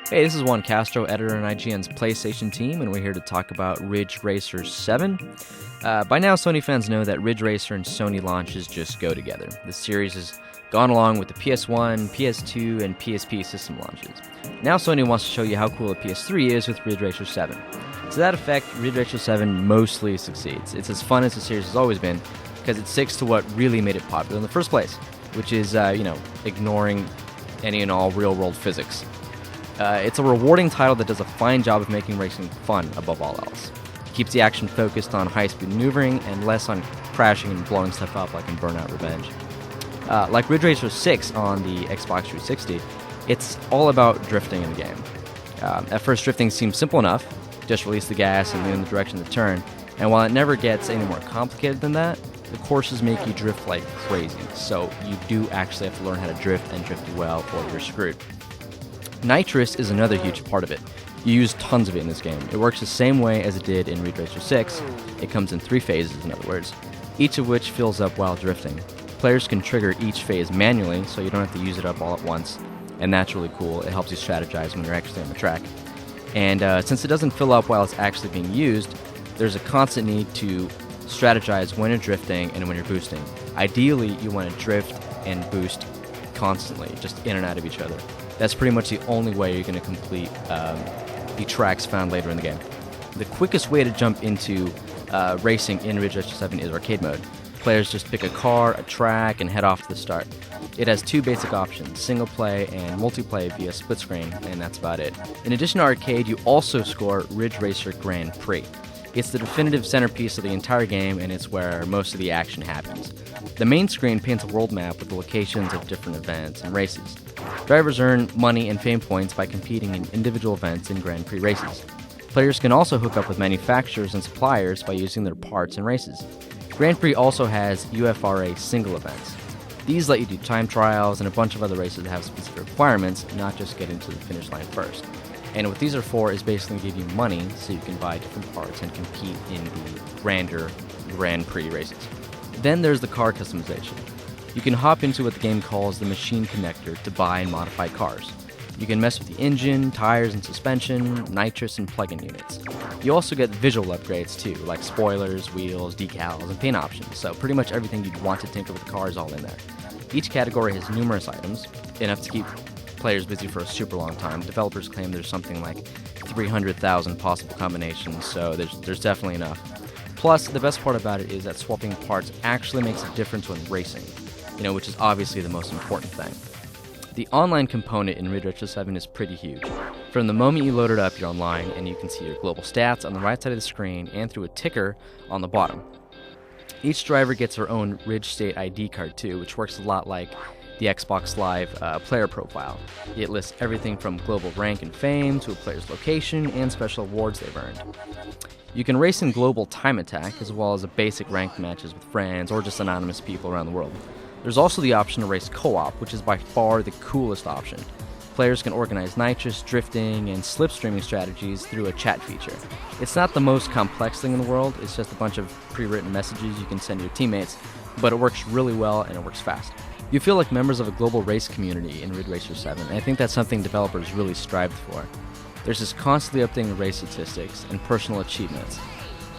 Hey, this is Juan Castro, editor on IGN's PlayStation team, and we're here to talk about Ridge Racer 7. By now, Sony fans know that Ridge Racer and Sony launches just go together. The series has gone along with the PS1, PS2, and PSP system launches. Now Sony wants to show you how cool the PS3 is with Ridge Racer 7. To that effect, Ridge Racer 7 mostly succeeds. It's as fun as the series has always been, because it sticks to what really made it popular in the first place, which is, ignoring any and all real-world physics. It's a rewarding title that does a fine job of making racing fun above all else. It keeps the action focused on high-speed maneuvering and less on crashing and blowing stuff up like in Burnout Revenge. Like Ridge Racer 6 on the Xbox 360, it's all about drifting in the game. At first, drifting seems simple enough. Just release the gas and lean in the direction of the turn. And while it never gets any more complicated than that, the courses make you drift like crazy. So you do actually have to learn how to drift and drift well or you're screwed. Nitrous is another huge part of it. You use tons of it in this game. It works the same way as it did in Ridge Racer 6. It comes in 3 phases, in other words, each of which fills up while drifting. Players can trigger each phase manually, so you don't have to use it up all at once, and that's really cool. It helps you strategize when you're actually on the track. And since it doesn't fill up while it's actually being used, there's a constant need to strategize when you're drifting and when you're boosting. Ideally, you want to drift and boost constantly, just in and out of each other. That's pretty much the only way you're going to complete the tracks found later in the game. The quickest way to jump into racing in Ridge Racer 7 is arcade mode. Players just pick a car, a track, and head off to the start. It has 2 basic options, single play and multiplayer via split screen, and that's about it. In addition to arcade, you also score Ridge Racer Grand Prix. It's the definitive centerpiece of the entire game, and it's where most of the action happens. The main screen paints a world map with the locations of different events and races. Drivers earn money and fame points by competing in individual events and Grand Prix races. Players can also hook up with manufacturers and suppliers by using their parts in races. Grand Prix also has UFRA single events. These let you do time trials and a bunch of other races that have specific requirements, not just getting to the finish line first. And what these are for is basically give you money so you can buy different parts and compete in the grander Grand Prix races. Then there's the car customization. You can hop into what the game calls the machine connector to buy and modify cars. You can mess with the engine, tires and suspension, nitrous and plug-in units. You also get visual upgrades too, like spoilers, wheels, decals, and paint options, so pretty much everything you'd want to tinker with the car is all in there. Each category has numerous items, enough to keep players busy for a super long time. Developers claim there's something like 300,000 possible combinations, so there's definitely enough. Plus, the best part about it is that swapping parts actually makes a difference when racing, which is obviously the most important thing. The online component in Ridge Racer 7 is pretty huge. From the moment you load it up, you're online, and you can see your global stats on the right side of the screen and through a ticker on the bottom. Each driver gets their own Ridge State ID card too, which works a lot like the Xbox Live player profile. It lists everything from global rank and fame to a player's location and special awards they've earned. You can race in global time attack as well as a basic ranked matches with friends or just anonymous people around the world. There's also the option to race co-op, which is by far the coolest option. Players can organize nitrous, drifting, and slipstreaming strategies through a chat feature. It's not the most complex thing in the world, it's just a bunch of pre-written messages you can send your teammates, but it works really well and it works fast. You feel like members of a global race community in Ridge Racer 7, and I think that's something developers really strived for. There's this constantly updating race statistics and personal achievements.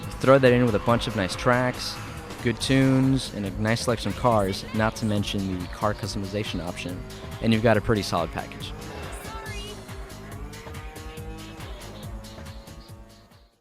You throw that in with a bunch of nice tracks, good tunes, and a nice selection of cars, not to mention the car customization option, and you've got a pretty solid package.